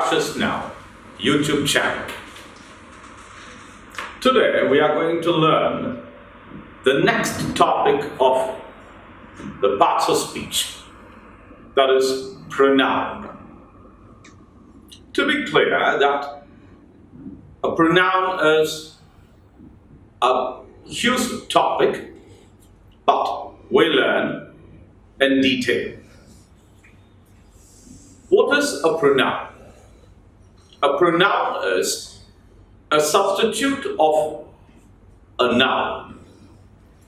Srinivas Now YouTube channel. Today we are going to learn the next topic of the parts of speech, that is pronoun. To be clear, that a pronoun is a huge topic, but we learn in detail. What is a pronoun? A pronoun is a substitute of a noun.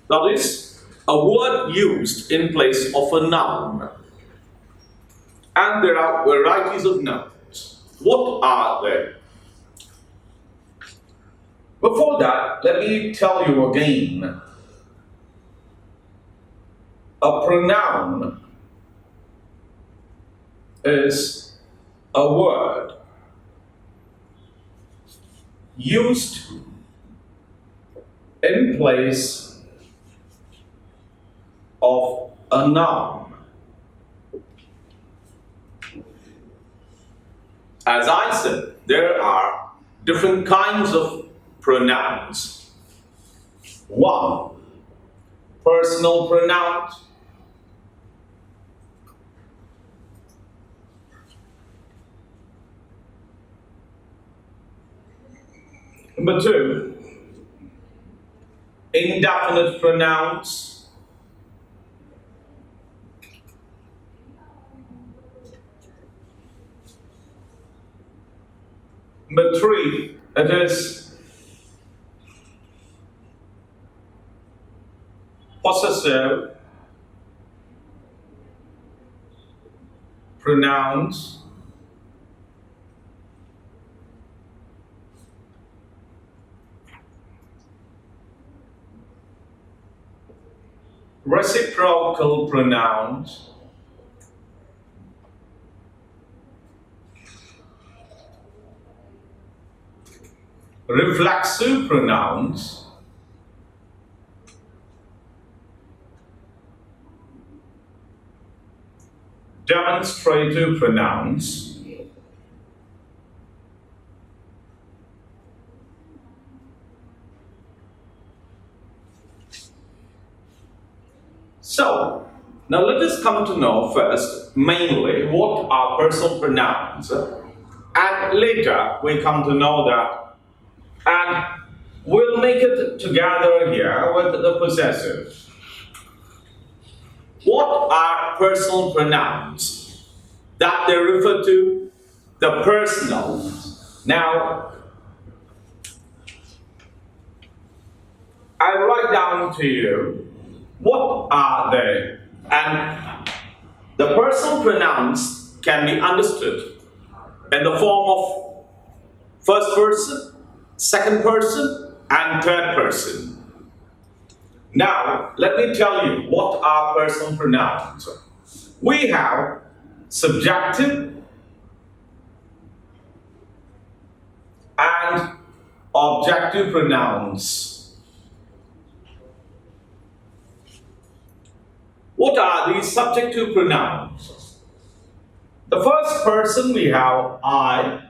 That is, a word used in place of a noun. And there are varieties of nouns. What are they? Before that, let me tell you again. A pronoun is a word used in place of a noun. As I said, there are different kinds of pronouns. One, personal pronouns. Number two, indefinite pronouns. Number three, it is possessive pronouns. Reciprocal pronouns. Reflexive pronouns. Demonstrative pronouns. So, now let us come to know first, mainly, what are personal pronouns. And later, we come to know that, and we'll make it together here with the possessive. What are personal pronouns? That they refer to the personal. Now, I write down to you, what are they? And the personal pronouns can be understood in the form of first person, second person, and third person. Now, let me tell you what are personal pronouns. We have subjective and objective pronouns. What are these subjective pronouns? The first person we have I,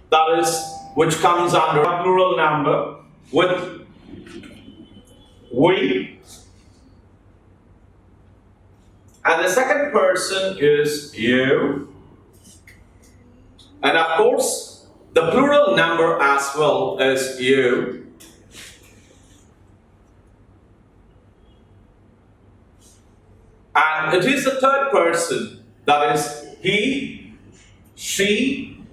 that is, which comes under a plural number with we. And the second person is you. And of course, the plural number as well is you. And it is the third person, that is he, she,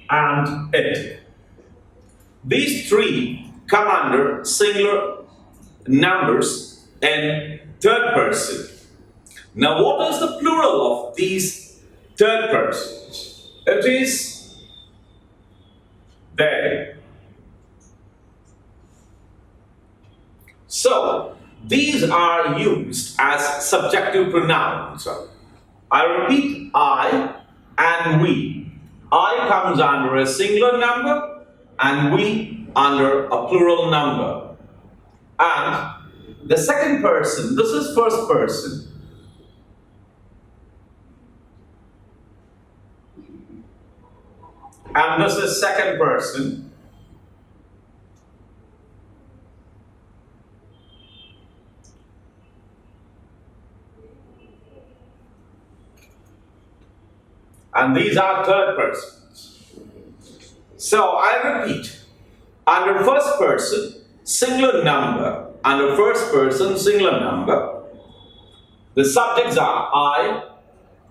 and it. These three come under singular numbers in third person. Now, what is the plural of these third persons? It is they. So, these are used as subjective pronouns. I repeat, I and we. I comes under a singular number and we under a plural number. And the second person, this is first person. and this is second person. And these are third persons. So I repeat, under first person, singular number, under first person, singular number, the subjects are I,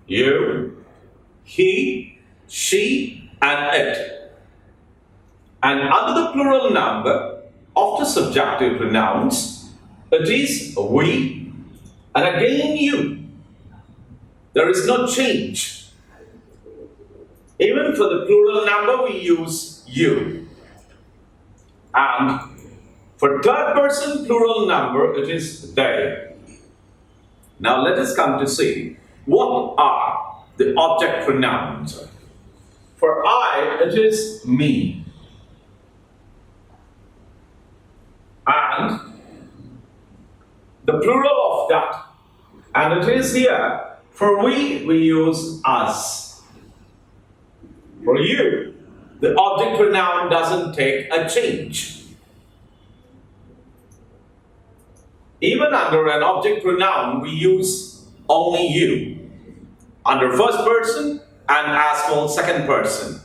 you, he, she, and it. And under the plural number of the subjunctive pronouns, it is we, and again you. There is no change. Even for the plural number, we use you. And for third person plural number, it is they. Now let us come to see what are the object pronouns. For I, it is me. And the plural of that, and it is here, for we use us. For you, the object pronoun doesn't take a change. Even under an object pronoun, we use only you. Under first person and as well second person.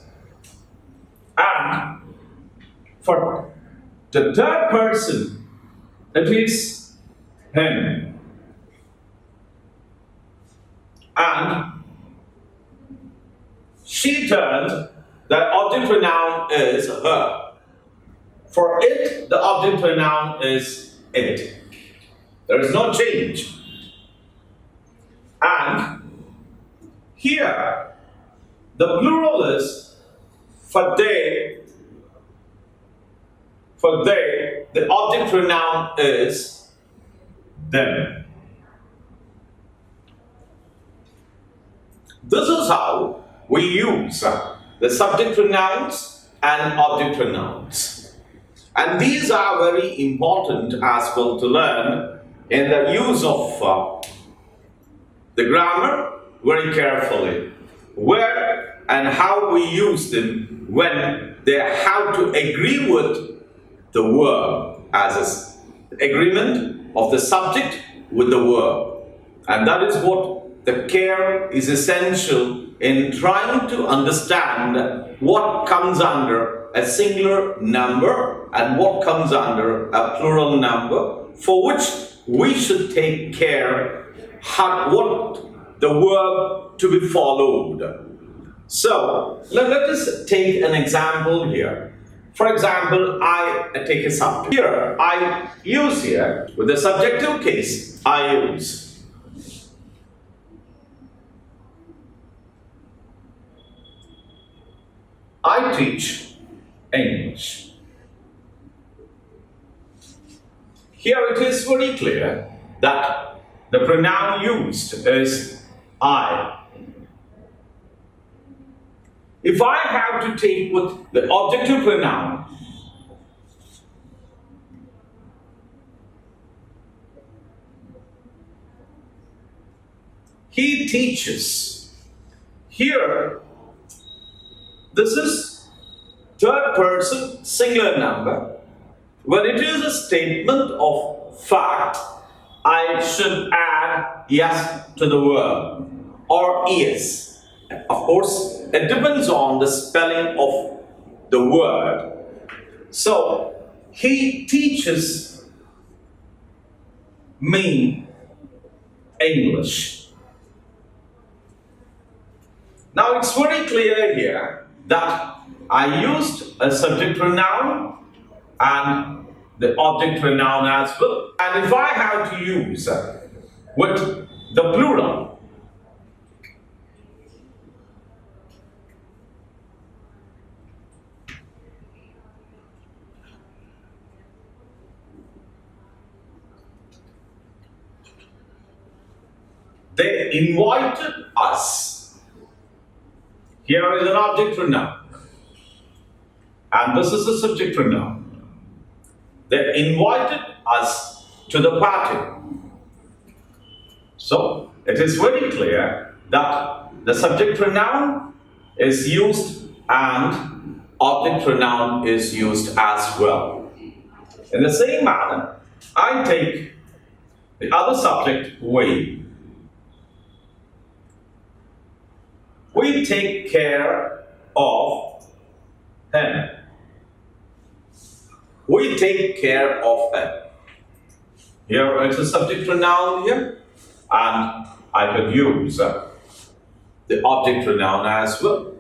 And for the third person, it is him. And she turned, the object pronoun is her. For it, the object pronoun is it. There is no change. And here, the plural is for they. For they, the object pronoun is them. This is how we use the subject pronouns and object pronouns. And these are very important as well to learn in the use of the grammar very carefully. Where and how we use them when they have to agree with the verb as an agreement of the subject with the verb. And that is what the care is essential in trying to understand what comes under a singular number and what comes under a plural number, for which we should take care what the verb to be followed. So let us take an example here. For example, I take a subject. Here, I use here with the subjective case, I use. I teach English. Here it is very clear that the pronoun used is I. If I have to take with the objective pronoun, he teaches. Here, this is third person singular number. When it is a statement of fact, I should add yes to the verb or es. Of course, it depends on the spelling of the word. So, he teaches me English. Now, it's very clear here that I used a subject pronoun and the object pronoun as well. And if I have to use with the plural, they invited us. Here is an object pronoun. And this is a subject pronoun. They invited us to the party. So, it is very clear that the subject pronoun is used and object pronoun is used as well. In the same manner, I take the other subject, we. We take care of him. We take care of him. Here it's a subject pronoun here, and I could use the object pronoun as well.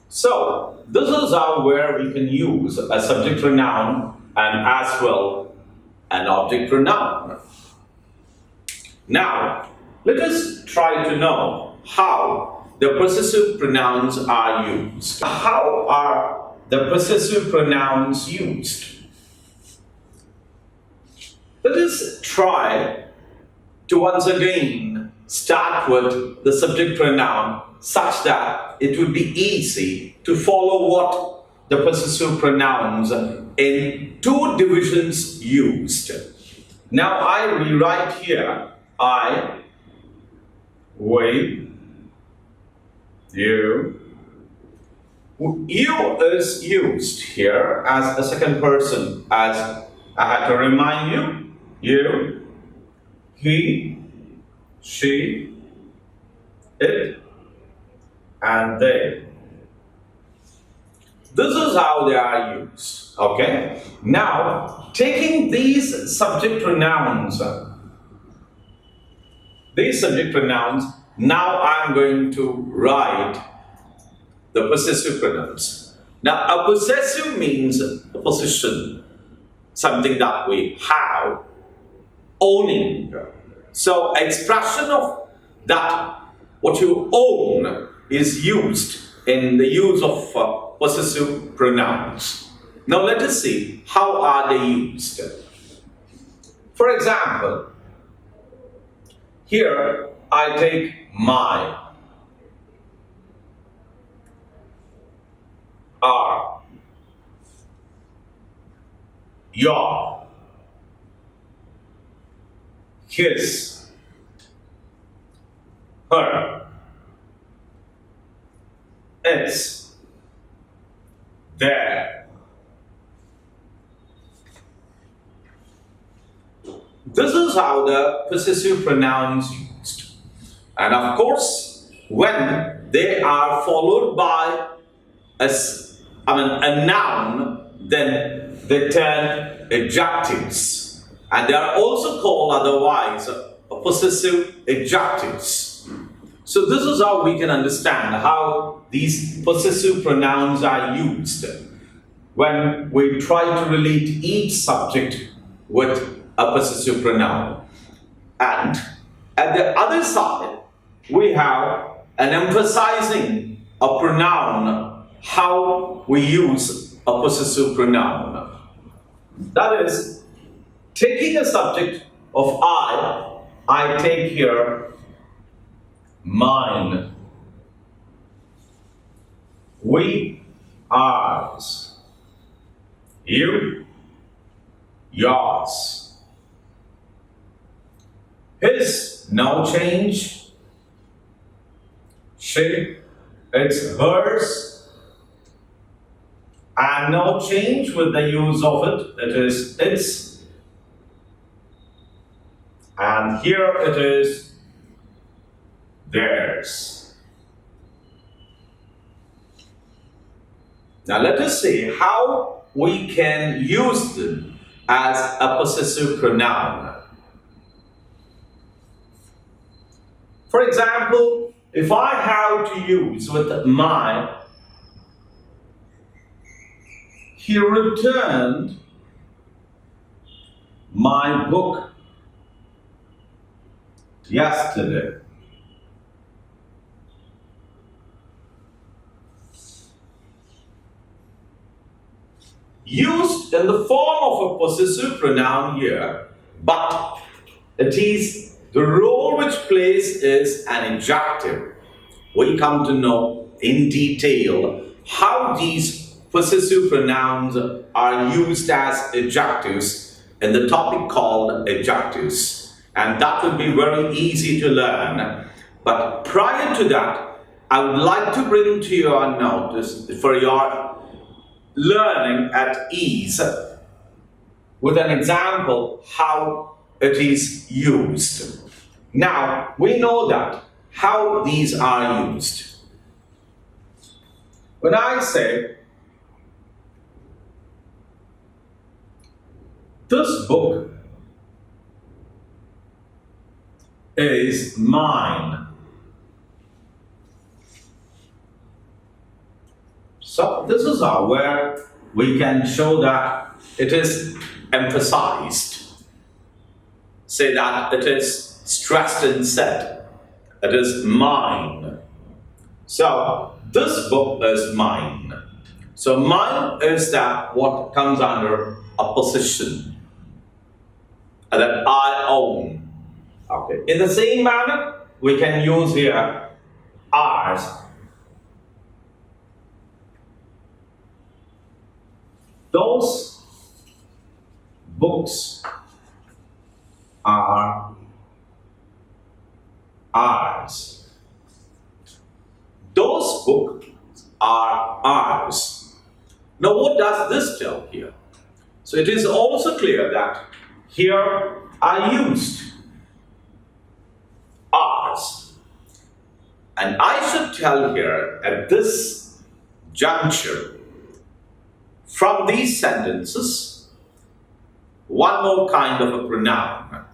So this is how where we can use a subject pronoun and as well an object pronoun. Now let us try to know how the possessive pronouns are used. How are the possessive pronouns used? Let us try to once again start with the subject pronoun such that it would be easy to follow what the possessive pronouns in two divisions used. Now I rewrite here I, we, you. You is used here as a second person, as I had to remind you. You, he, she, it, and they. This is how they are used. Okay? Now, taking these subject pronouns, now I'm going to write the possessive pronouns. Now, a possessive means a possession, something that we have, owning. So, expression of that, what you own, is used in the use of possessive pronouns. Now, let us see how are they used. For example, here I take my, our, your, his, her, its, their. This is how the possessive pronouns used. And of course, when they are followed by a noun, then they turn adjectives. And they are also called otherwise possessive adjectives. So this is how we can understand how these possessive pronouns are used when we try to relate each subject with a possessive pronoun. And at the other side, we have an emphasizing a pronoun, how we use a possessive pronoun. That is, taking a subject of I take here mine, we, ours, you, yours, his, no change, she, it's hers, and no change with the use of it, it is its, and here it is theirs. Now let us see how we can use them as a possessive pronoun. For example, if I have to use with my, he returned my book yesterday. Used in the form of a possessive pronoun here, but it is the role which plays is an adjective. We come to know in detail how these possessive pronouns are used as adjectives in the topic called adjectives. And that would be very easy to learn. But prior to that, I would like to bring to your notice for your learning at ease with an example how it is used. Now, we know that how these are used. When I say, this book is mine. So this is where we can show that it is emphasized. Say that it is stressed and said. It is mine. So this book is mine. So mine is that what comes under a possession that I own. Okay. In the same manner, we can use here ours. Those books are ours. Those books are ours. Now, what does this tell here? So it is also clear that here I used ours. And I should tell here at this juncture, from these sentences, one more kind of a pronoun.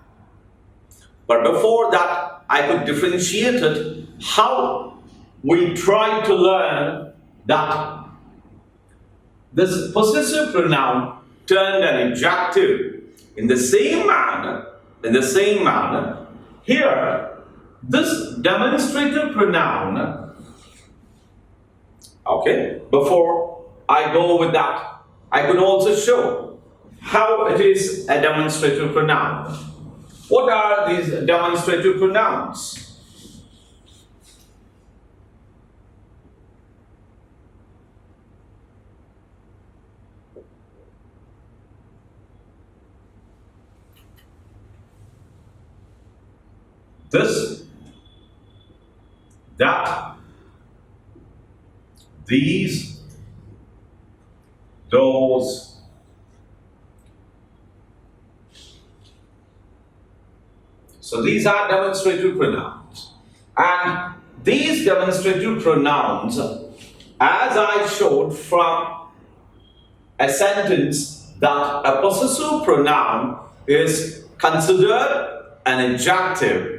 But before that, I could differentiate it how we try to learn that this possessive pronoun turned an adjective in the same manner, here, this demonstrative pronoun, okay, before I go with that, I could also show how it is a demonstrative pronoun. What are these demonstrative pronouns? This, that, these, those, so these are demonstrative pronouns. And these demonstrative pronouns, as I showed from a sentence, that a possessive pronoun is considered an adjective.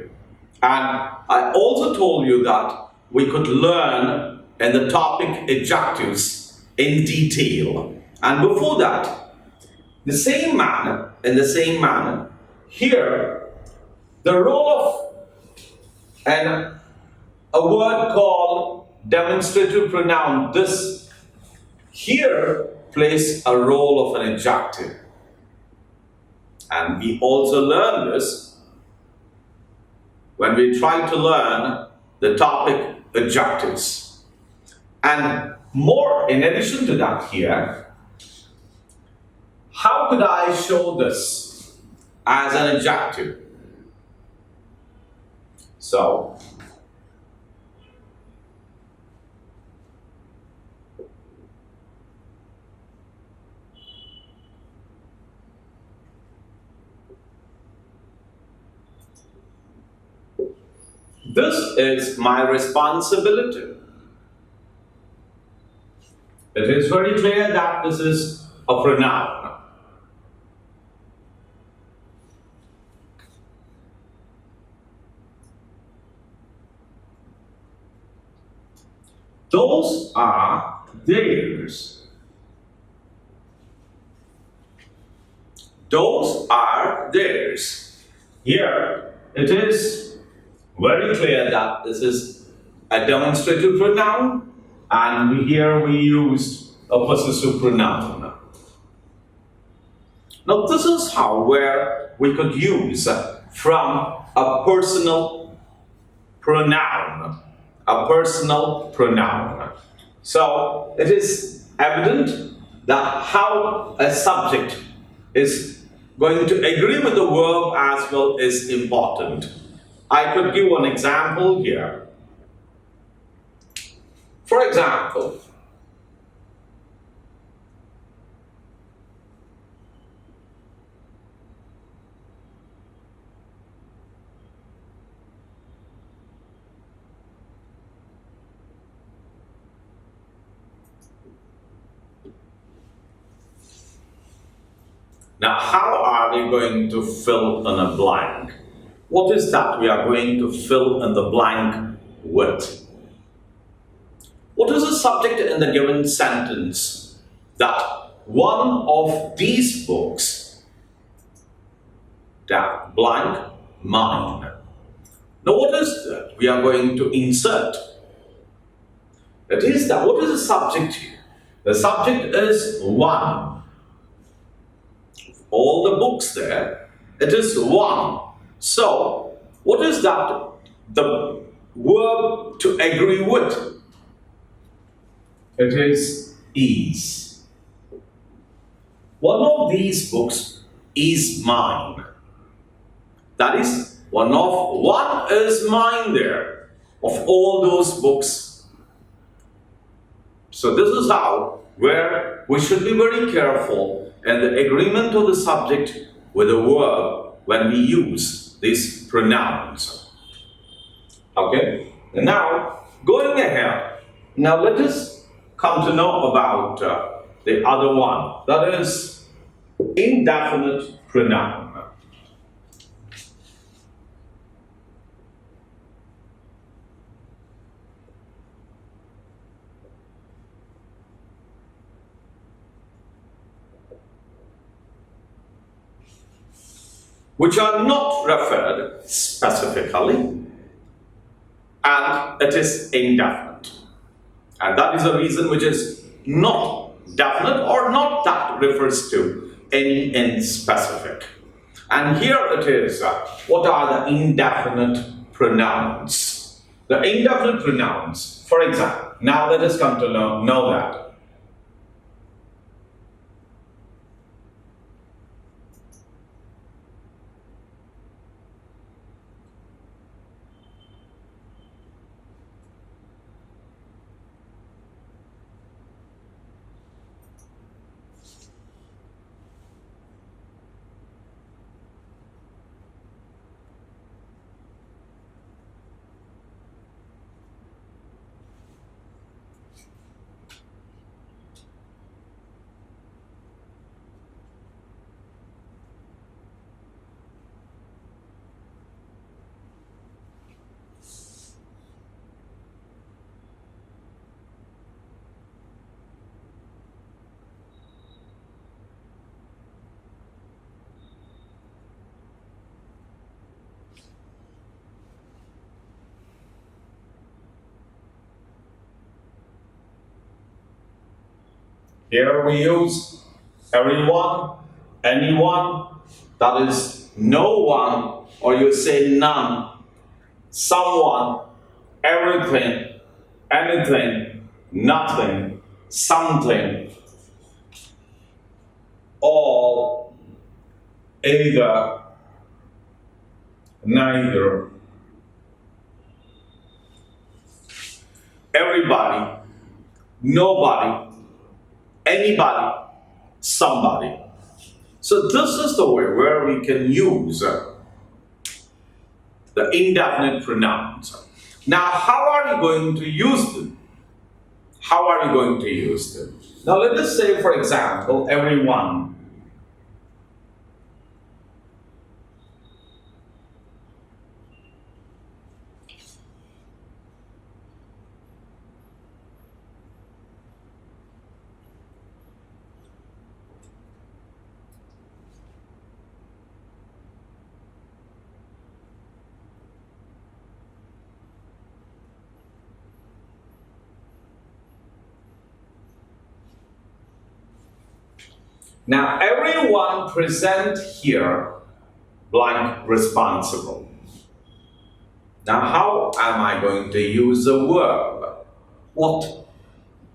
And I also told you that we could learn in the topic adjectives in detail. And before that, in the same manner, here, the role of a word called demonstrative pronoun, this here plays a role of an adjective. And we also learn this when we try to learn the topic adjectives. And more, in addition to that here, how could I show this as an adjective? So, this is my responsibility. It is very clear that this is a pronoun. Those are theirs. Those are theirs. Here it is very clear that this is a demonstrative pronoun, and here we used a possessive pronoun. Now this is where we could use from a personal pronoun. So it is evident that how a subject is going to agree with the verb as well is important. I could give an example here. For example, now how are we going to fill in a blank? What is that we are going to fill in the blank with? What is the subject in the given sentence? That one of these books, that blank, mine. Now what is that we are going to insert? It is that, what is the subject here? The subject is one. All the books there, it is one. So, what is that? The verb to agree with. It is. One of these books is mine. That is, one is mine there, of all those books. So this is how, where we should be very careful in the agreement of the subject with the verb when we use these pronouns. Okay? And now, going ahead, now let us come to know about the other one, that is indefinite pronoun. Which are not referred specifically, and it is indefinite. And that is a reason which is not definite or not that refers to any in specific. And here it is, what are the indefinite pronouns? The indefinite pronouns, for example, now let us come to know that. Here we use everyone, anyone, that is no one, or you say none, someone, everything, anything, nothing, something, all, either, neither, everybody, nobody, anybody, somebody. So this is the way where we can use the indefinite pronouns. Now, how are you going to use them? How are you going to use them? Now, let us say, for example, everyone. Now, everyone present here, blank responsible. Now, how am I going to use the verb? What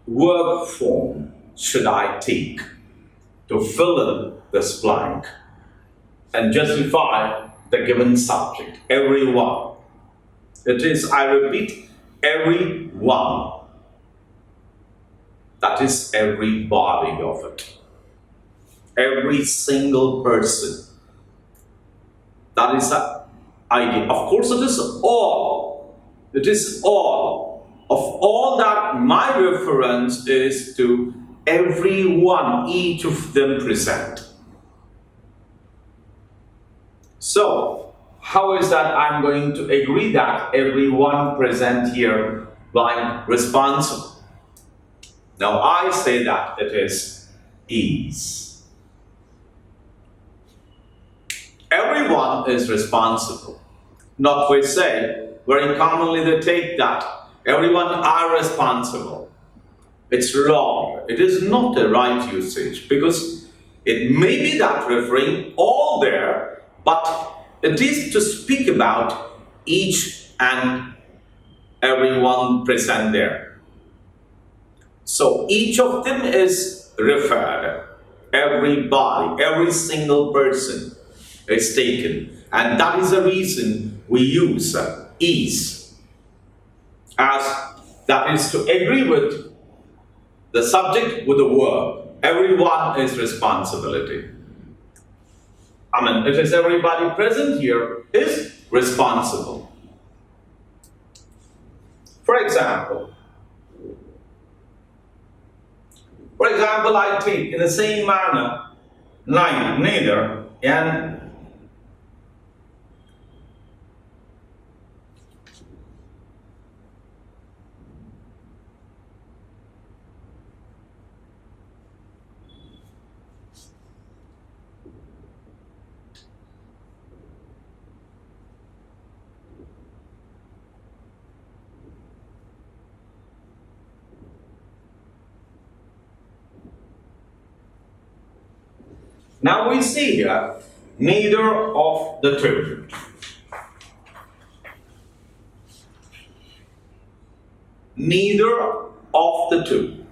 verb form should I take to fill in this blank and justify the given subject? Everyone. It is, I repeat, everyone. That is every body of it. Every single person. That is the idea. Of course, it is all. It is all. Of all that, my reference is to everyone, each of them present. So, how is that I'm going to agree that everyone present here like responsible? Now, I say that it is. Everyone is responsible. Not we say, very commonly they take that everyone are responsible. It's wrong. It is not the right usage because it may be that referring all there, but it is to speak about each and everyone present there. So each of them is referred. Everybody, every single person is taken. And that is the reason we use is, as that is to agree with the subject with the verb. Everyone is responsibility. I mean, it is everybody present here is responsible. For example, I take in the same manner neither and now we see here neither of the two. Neither of the two.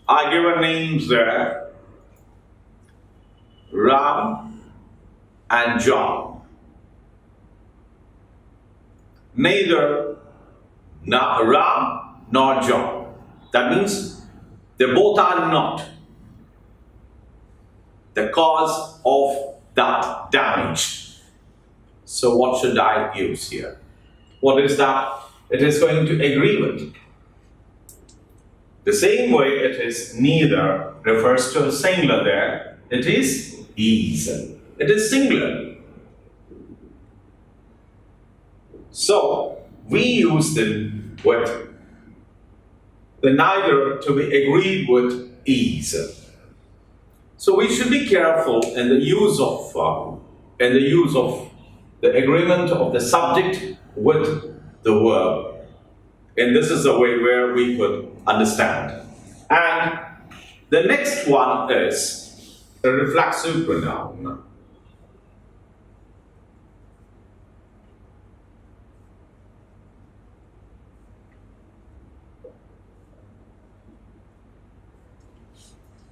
I give a names there, Ram and John. Neither Ram nor John. That means they both are not the cause of that damage. So what should I use here? What is that? It is going to agree with. The same way it is neither refers to a singular there. It is. It is singular. So we use them with the neither to be agreed with is. So we should be careful in the use of the agreement of the subject with the verb. And this is the way where we could understand. And the next one is a reflexive pronoun.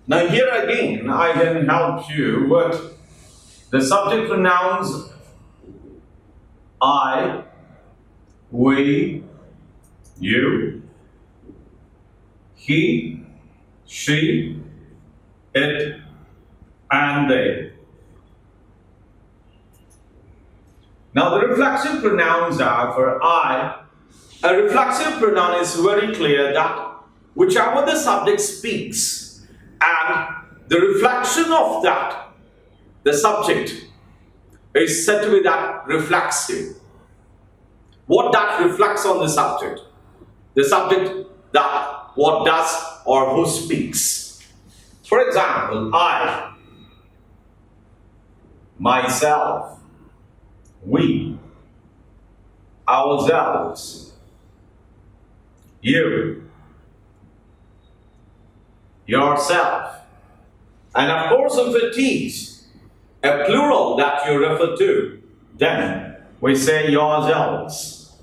Now here again, I can help you with the subject pronouns I, we, you, he, she, it, and they. Now the reflexive pronouns are for I. A reflexive pronoun is very clear that whichever the subject speaks, and the reflection of that, the subject, is said to be that reflexive. What that reflects on the subject? The subject that what does or who speaks. For example, I, myself, we, ourselves, you, yourself. And of course, if it is a plural that you refer to, then we say yourselves.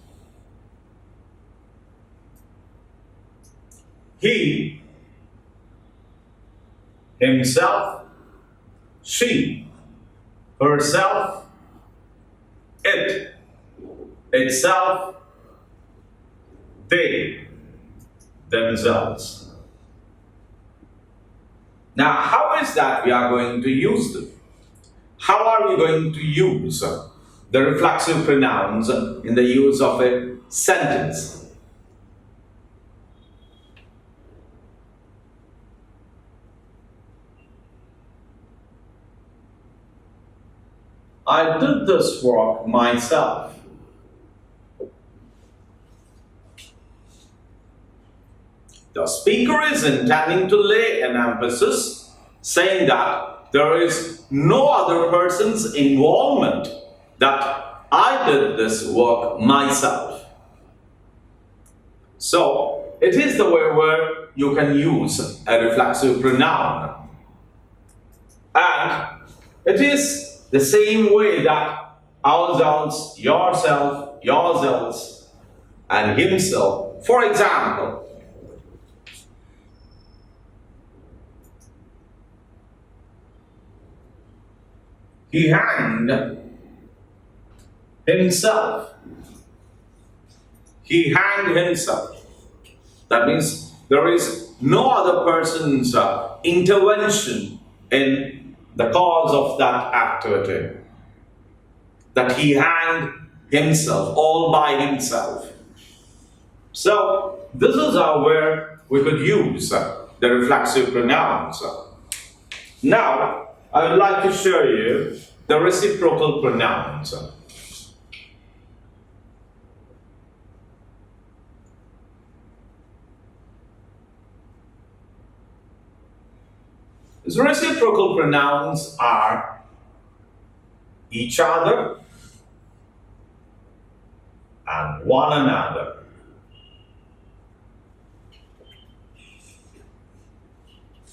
He, himself, she, herself, it, itself, they. themselves. Now, how is that we are going to use them? How are we going to use the reflexive pronouns in the use of a sentence? I did this work myself. The speaker is intending to lay an emphasis, saying that there is no other person's involvement, that I did this work myself. So, it is the way where you can use a reflexive pronoun. And it is the same way that ourselves, yourself, yourselves, and himself. For example, he hanged himself. He hanged himself. That means there is no other person's intervention in the cause of that activity. That he hanged himself, all by himself. So, this is where we could use the reflexive pronouns. Now, I would like to show you the reciprocal pronouns. The reciprocal pronouns are each other and one another.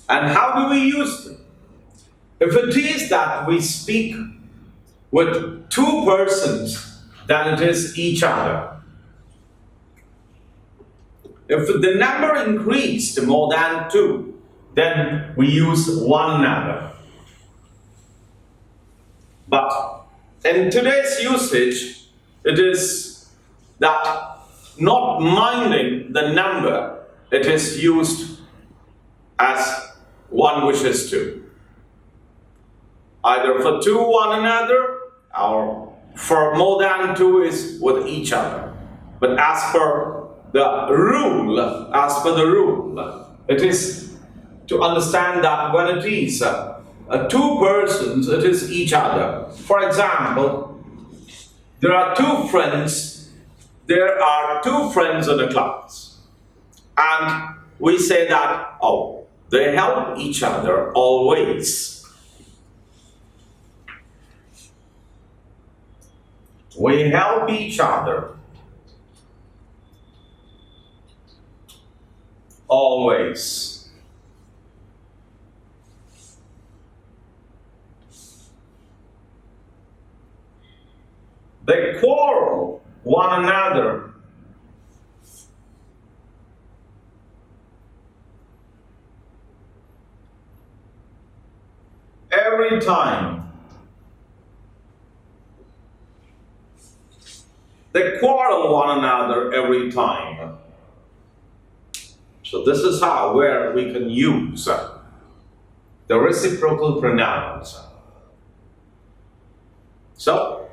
And how do we use them? If it is that we speak with two persons, then it is each other. If the number increased to more than two, then we use one another. But in today's usage, it is that not minding the number, it is used as one wishes to. Either for two one another, or for more than two is with each other. But as per the rule, it is to understand that when it is two persons, it is each other. For example, there are two friends in a class, and we say that, oh, they help each other always. We help each other always. They quarrel one another. Every time. They quarrel one another every time. So this is where we can use the reciprocal pronouns. So,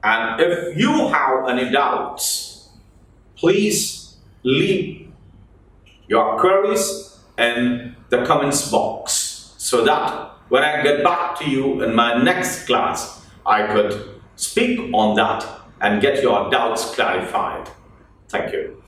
and if you have any doubts, please leave your queries in the comments box, so that when I get back to you in my next class, I could speak on that and get your doubts clarified. Thank you.